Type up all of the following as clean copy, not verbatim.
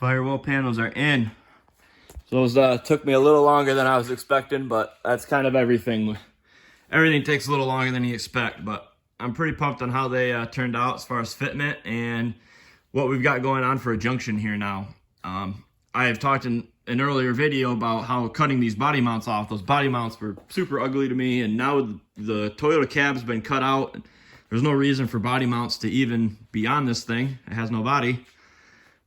Firewall panels are in. So those took me a little longer than I was expecting, but that's kind of everything. Everything takes a little longer than you expect, but I'm pretty pumped on how they turned out as far as fitting it and what we've got going on for a junction here now. I have talked in an earlier video about how cutting these body mounts off. Those body mounts were super ugly to me, and now the Toyota cab's been cut out. There's no reason for body mounts to even be on this thing. It has no body.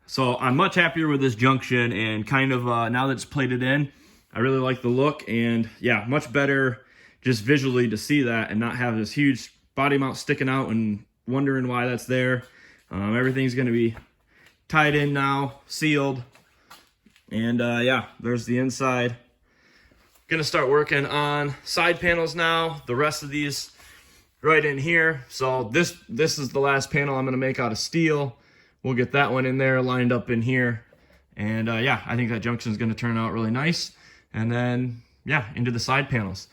So I'm much happier with this junction, and kind of now that it's plated in, I really like the look, and yeah, much better just visually to see that and not have this huge body mount sticking out and wondering why that's there. Everything's going to be tied in now, sealed, and yeah, there's the inside. Gonna start working on side panels now. The rest of these right in here. So this is the last panel I'm gonna make out of steel. We'll get that one in there, lined up in here. And yeah, I think that junction is gonna turn out really nice. And then, yeah, into the side panels.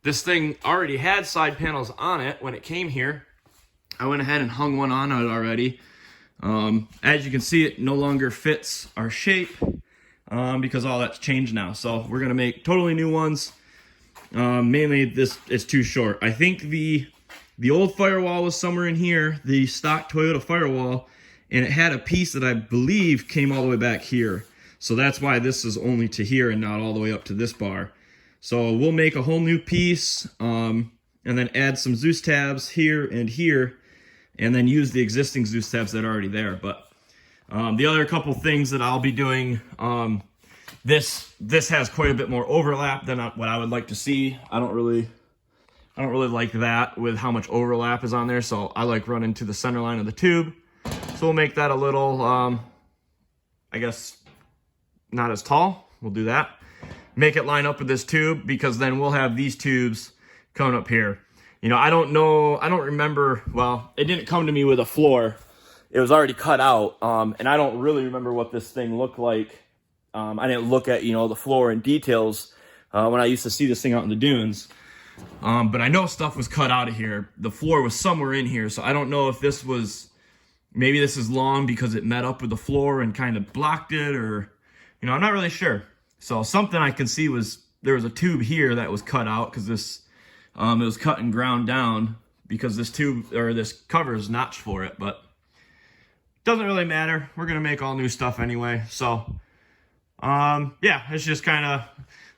This thing already had side panels on it when it came here. I went ahead and hung one on it already. As you can see, it no longer fits our shape because all that's changed now. So we're gonna make totally new ones. Mainly this is too short. I think the old firewall was somewhere in here, the stock Toyota firewall, and it had a piece that I believe came all the way back here. So that's why this is only to here and not all the way up to this bar. So we'll make a whole new piece and then add some Zeus tabs here and here, and then use the existing Zeus tabs that are already there. But the other couple things that I'll be doing, this has quite a bit more overlap than what I would like to see. I don't really like that with how much overlap is on there, so I like running to the center line of the tube. So we'll make that a little, I guess, not as tall. We'll do that. Make it line up with this tube, because then we'll have these tubes coming up here. You know, I don't remember, well, it didn't come to me with a floor. It was already cut out, and I don't really remember what this thing looked like. I didn't look at, you know, the floor and details when I used to see this thing out in the dunes. But I know stuff was cut out of here. The floor was somewhere in here, so I don't know if this was, maybe this is long because it met up with the floor and kind of blocked it, or, you know, I'm not really sure. So something I can see was, there was a tube here that was cut out because this, it was cut and ground down because this tube, or this cover is notched for it, but doesn't really matter. We're going to make all new stuff anyway. So, yeah, it's just kind of,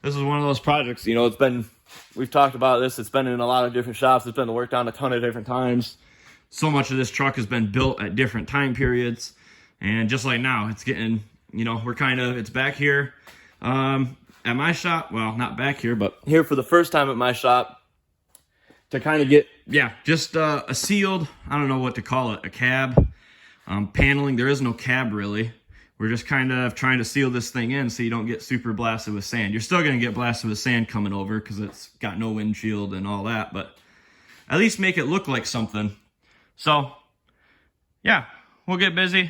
this is one of those projects, you know, it's been, we've talked about this, it's been in a lot of different shops, it's been worked on a ton of different times. So much of this truck has been built at different time periods, and just like now, it's getting, you know, we're kind of, it's back here at my shop, well, not back here, but here for the first time at my shop to kind of get, yeah, just a sealed, I don't know what to call it, a cab, paneling. There is no cab really. We're just kind of trying to seal this thing in so you don't get super blasted with sand. You're still going to get blasted with sand coming over because it's got no windshield and all that, but at least make it look like something. So, yeah, we'll get busy.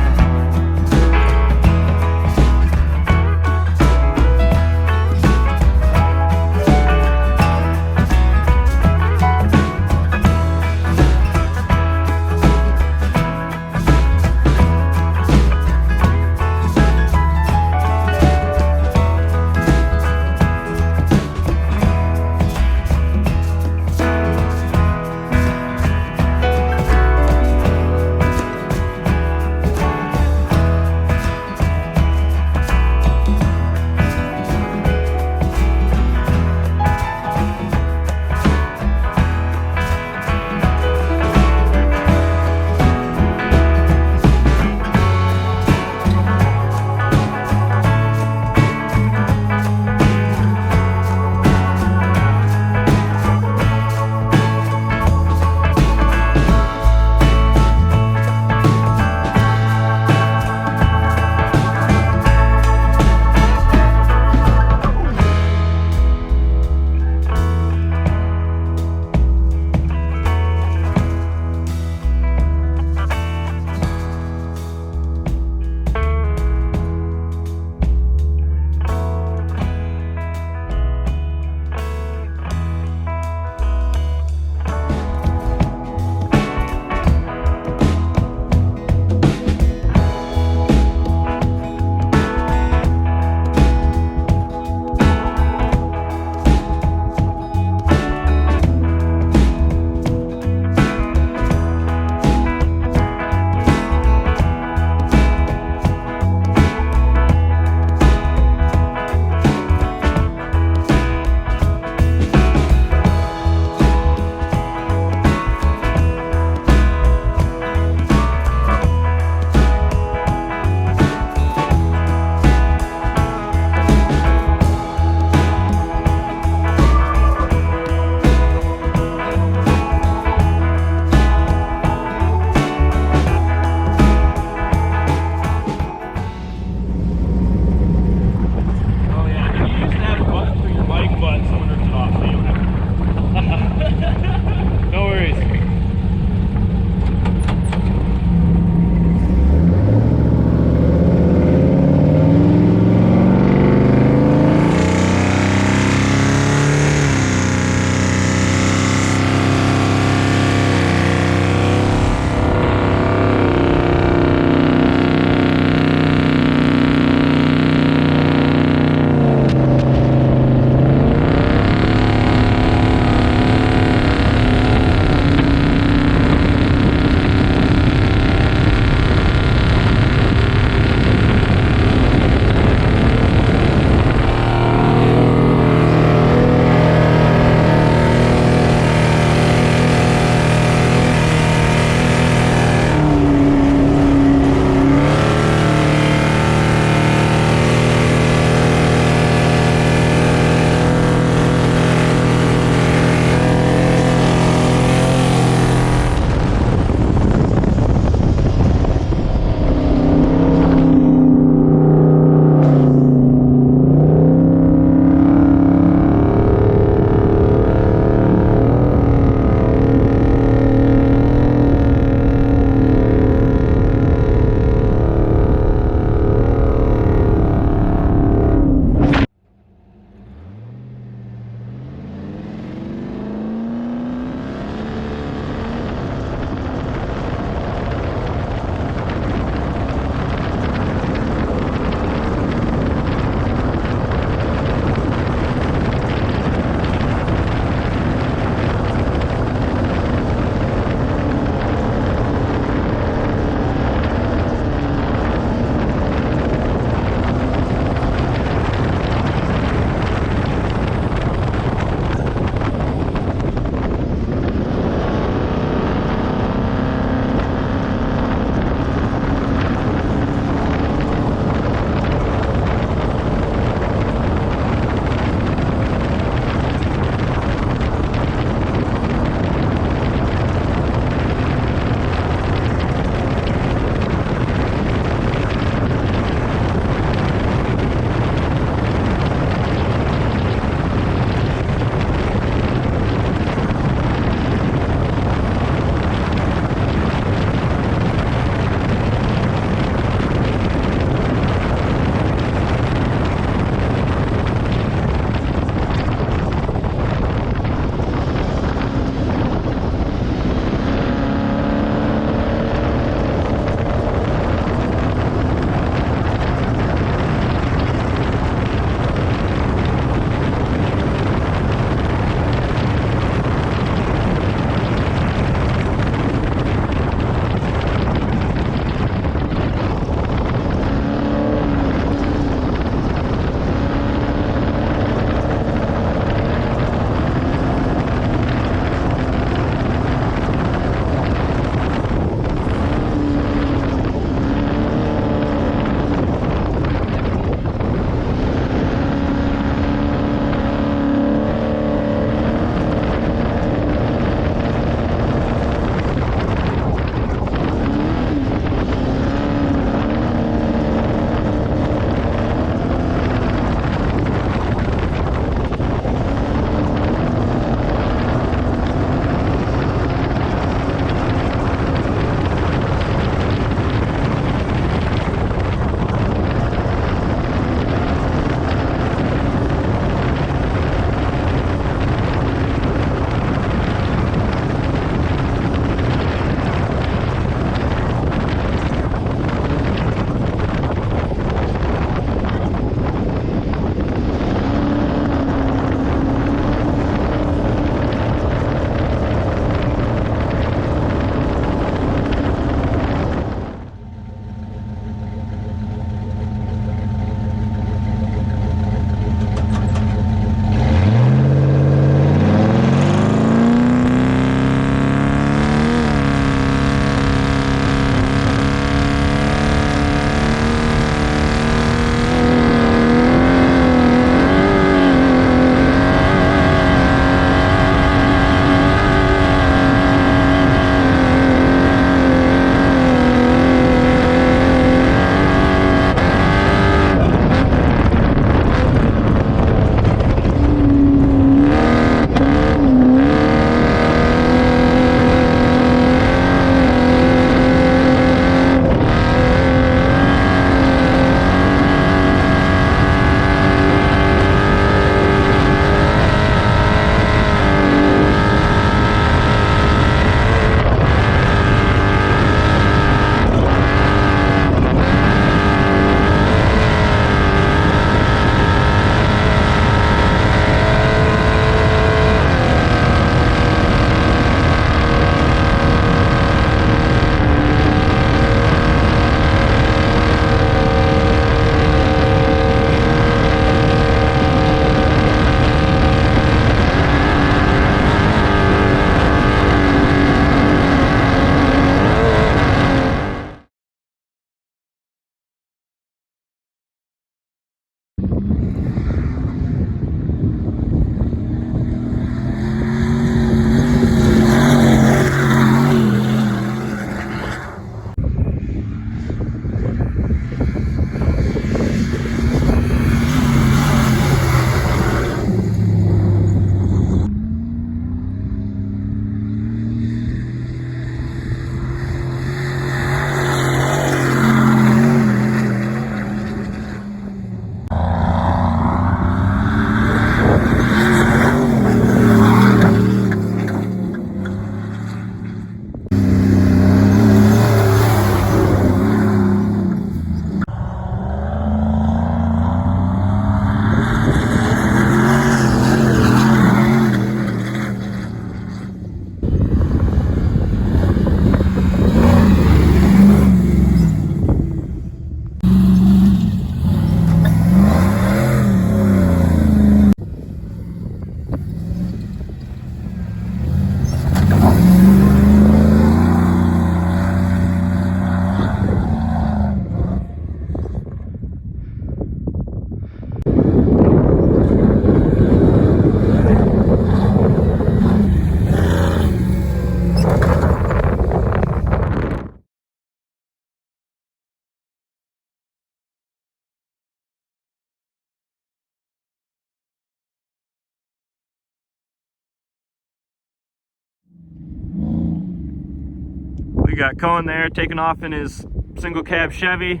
got Cohen there taking off in his single cab Chevy.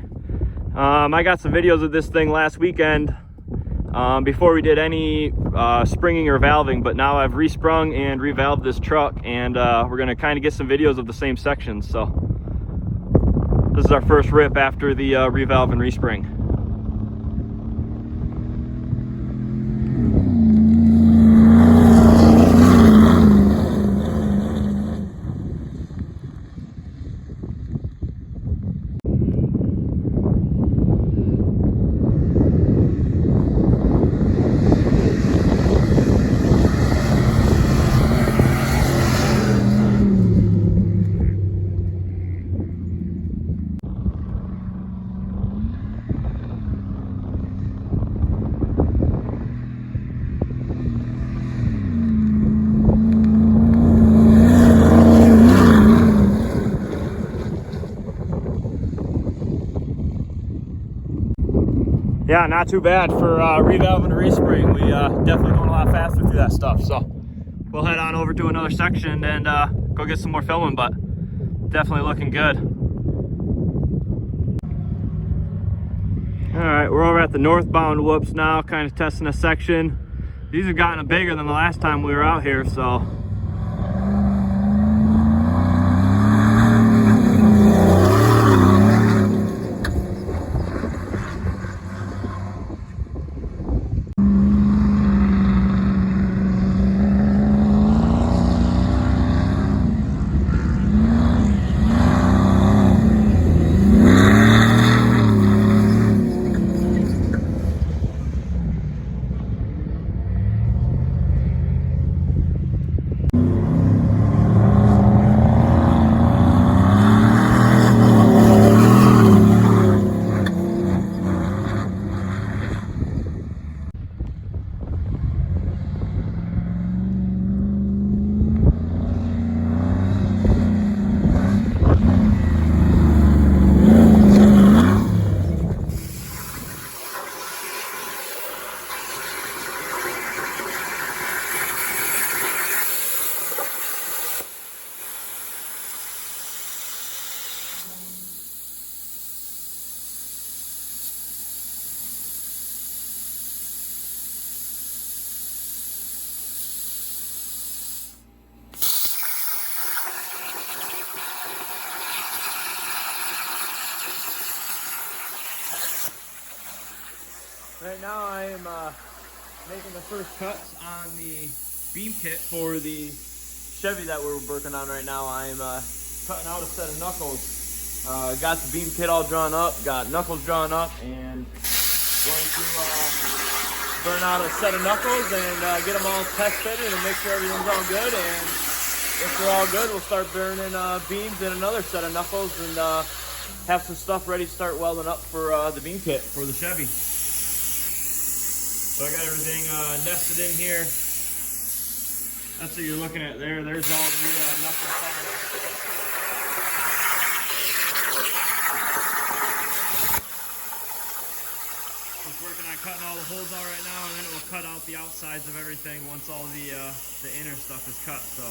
I got some videos of this thing last weekend before we did any springing or valving, but now I've resprung and revalved this truck, and we're gonna kind of get some videos of the same sections. So this is our first rip after the revalve and respring. Yeah, not too bad for revalve and respring. We definitely going a lot faster through that stuff. So we'll head on over to another section and go get some more filming, but definitely looking good. All right, we're over at the northbound whoops now, kind of testing a section. These have gotten bigger than the last time we were out here, so. Right now I am making the first cuts on the beam kit for the Chevy that we're working on right now. I'm cutting out a set of knuckles. Got the beam kit all drawn up, got knuckles drawn up, and going to burn out a set of knuckles and get them all test fitted and make sure everything's all good. And if they're all good, we'll start burning beams in another set of knuckles and have some stuff ready to start welding up for the beam kit for the Chevy. So I got everything nested in here. That's what you're looking at there. There's all the knuckle parts. Just working on cutting all the holes out right now, and then it will cut out the outsides of everything once all the inner stuff is cut. So.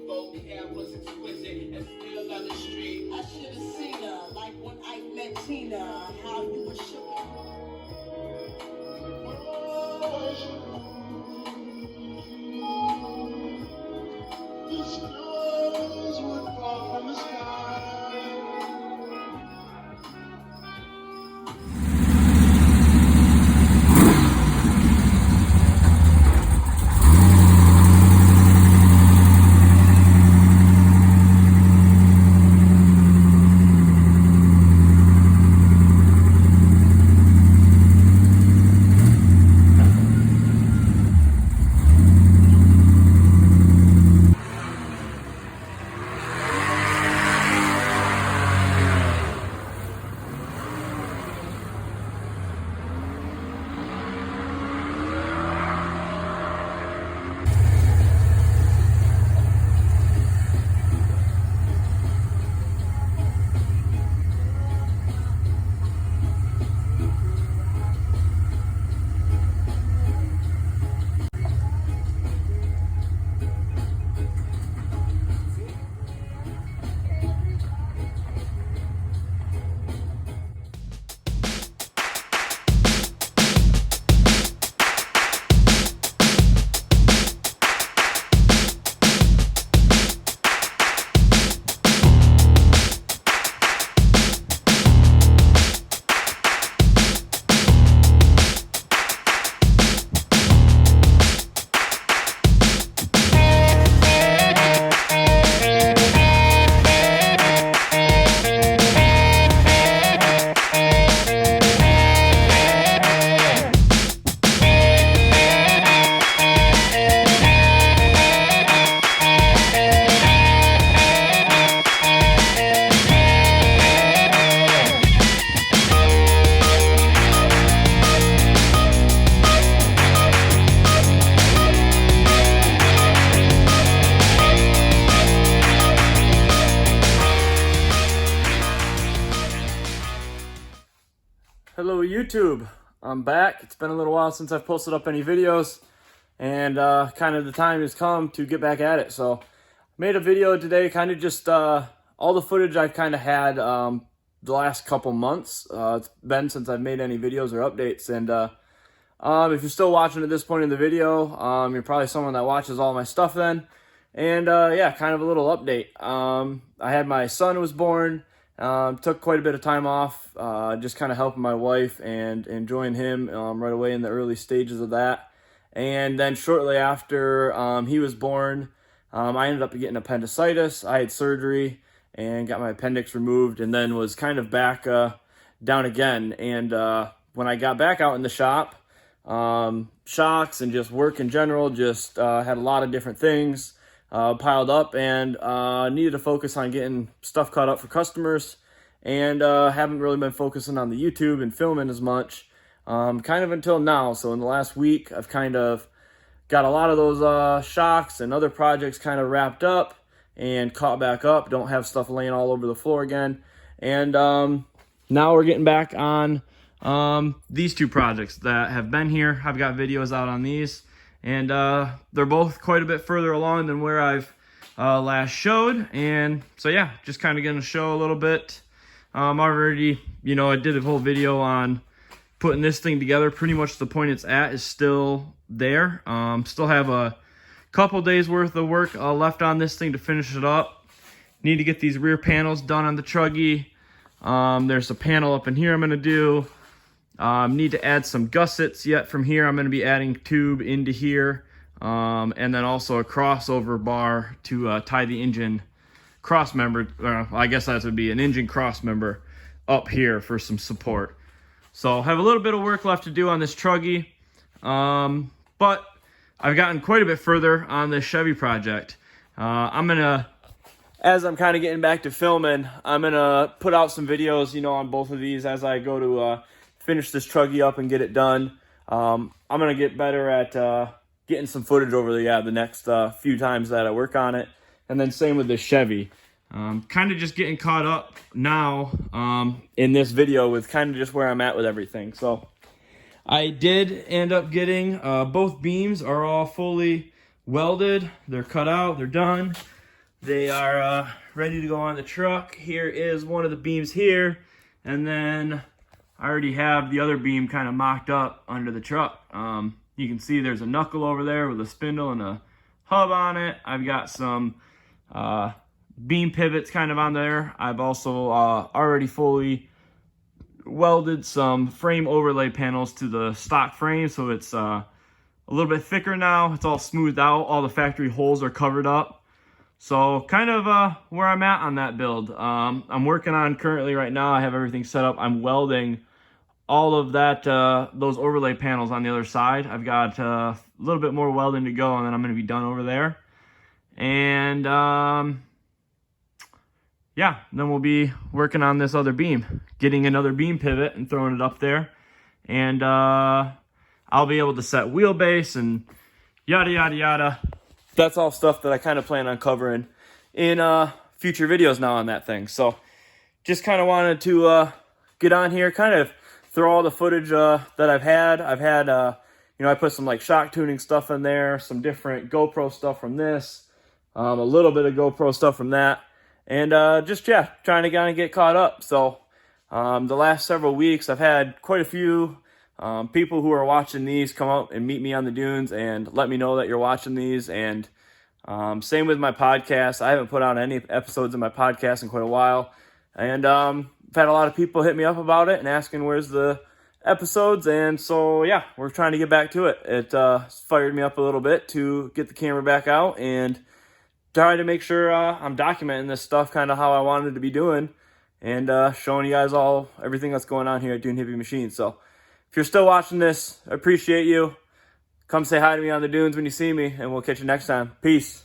Vocab was exquisite and still on the street. I should have seen her, like when I met Tina, how you were shook. The stars would fall from the sky. Hello YouTube, I'm back. It's been a little while since I've posted up any videos, and kind of the time has come to get back at it. So I made a video today, kind of just all the footage I've kind of had the last couple months. It's been since I've made any videos or updates, and if you're still watching at this point in the video, you're probably someone that watches all my stuff then. And yeah, kind of a little update. I had my son was born. Took quite a bit of time off, just kind of helping my wife and enjoying him right away in the early stages of that. And then shortly after he was born, I ended up getting appendicitis. I had surgery and got my appendix removed, and then was kind of back down again. And when I got back out in the shop, shocks and just work in general, just had a lot of different things piled up, and needed to focus on getting stuff caught up for customers, and haven't really been focusing on the YouTube and filming as much kind of until now. So in the last week, I've kind of got a lot of those shocks and other projects kind of wrapped up and caught back up. Don't have stuff laying all over the floor again. And now we're getting back on these two projects that have been here. I've got videos out on these, and they're both quite a bit further along than where I've last showed. And so yeah, just kind of going to show a little bit. Already, you know, I did a whole video on putting this thing together. Pretty much the point it's at is still there. Still have a couple days worth of work left on this thing to finish it up. Need to get these rear panels done on the Truggy. There's a panel up in here I'm going to do. Need to add some gussets yet from here. I'm going to be adding tube into here, and then also a crossover bar to tie the engine cross member. I guess that would be an engine cross member up here for some support. So have a little bit of work left to do on this Truggy, but I've gotten quite a bit further on this Chevy project. I'm gonna, as I'm kind of getting back to filming, I'm gonna put out some videos, you know, on both of these as I go to finish this Truggy up and get it done. I'm gonna get better at getting some footage over the next few times that I work on it. And then same with the Chevy. Kind of just getting caught up now in this video with kind of just where I'm at with everything. So I did end up getting both beams are all fully welded, they're cut out, they're done. They are ready to go on the truck. Here is one of the beams here, and then I already have the other beam kind of mocked up under the truck. You can see there's a knuckle over there with a spindle and a hub on it. I've got some beam pivots kind of on there. I've also already fully welded some frame overlay panels to the stock frame, so it's a little bit thicker now. It's all smoothed out. All the factory holes are covered up. So kind of where I'm at on that build. I'm working on currently right now. I have everything set up. I'm welding all of that, those overlay panels on the other side. I've got a little bit more welding to go, and then I'm going to be done over there. And yeah, then we'll be working on this other beam, getting another beam pivot and throwing it up there. And I'll be able to set wheelbase and yada, yada, yada. That's all stuff that I kind of plan on covering in future videos now on that thing. So just kind of wanted to get on here, kind of throw all the footage that I've had. You know, I put some like shock tuning stuff in there, some different GoPro stuff from this, a little bit of GoPro stuff from that, and just, yeah, trying to kind of get caught up. So the last several weeks, I've had quite a few people who are watching these come out and meet me on the dunes and let me know that you're watching these. And same with my podcast. I haven't put out any episodes of my podcast in quite a while. And I've had a lot of people hit me up about it and asking where's the episodes. And so, yeah, we're trying to get back to it. It fired me up a little bit to get the camera back out and try to make sure I'm documenting this stuff kind of how I wanted to be doing and showing you guys all everything that's going on here at Dune Hippie Machine. So if you're still watching this, I appreciate you. Come say hi to me on the dunes when you see me, and we'll catch you next time. Peace.